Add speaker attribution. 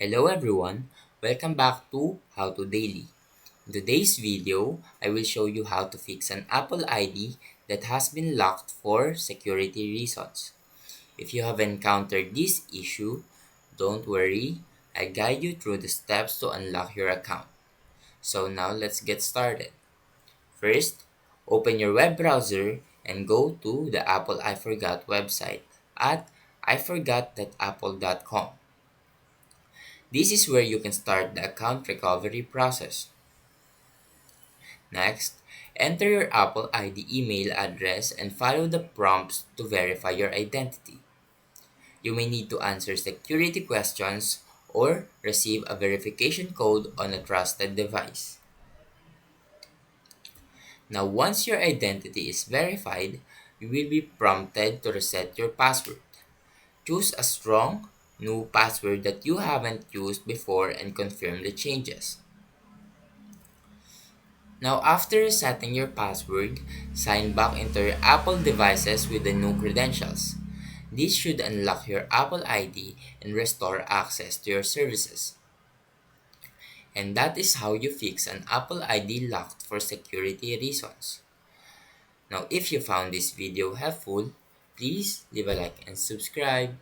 Speaker 1: Hello everyone, welcome back to How to Daily. In today's video, I will show you how to fix an Apple ID that has been locked for security reasons. If you have encountered this issue, don't worry, I'll guide you through the steps to unlock your account. So now let's get started. First, open your web browser and go to the Apple I Forgot website at iforgot.apple.com. This is where you can start the account recovery process. Next, enter your Apple ID email address and follow the prompts to verify your identity. You may need to answer security questions or receive a verification code on a trusted device. Now, once your identity is verified, you will be prompted to reset your password. Choose a strong, new password that you haven't used before and confirm the changes. Now, after resetting your password, sign back into your Apple devices with the new credentials. This should unlock your Apple ID and restore access to your services. And that is how you fix an Apple ID locked for security reasons. Now, if you found this video helpful, please leave a like and subscribe.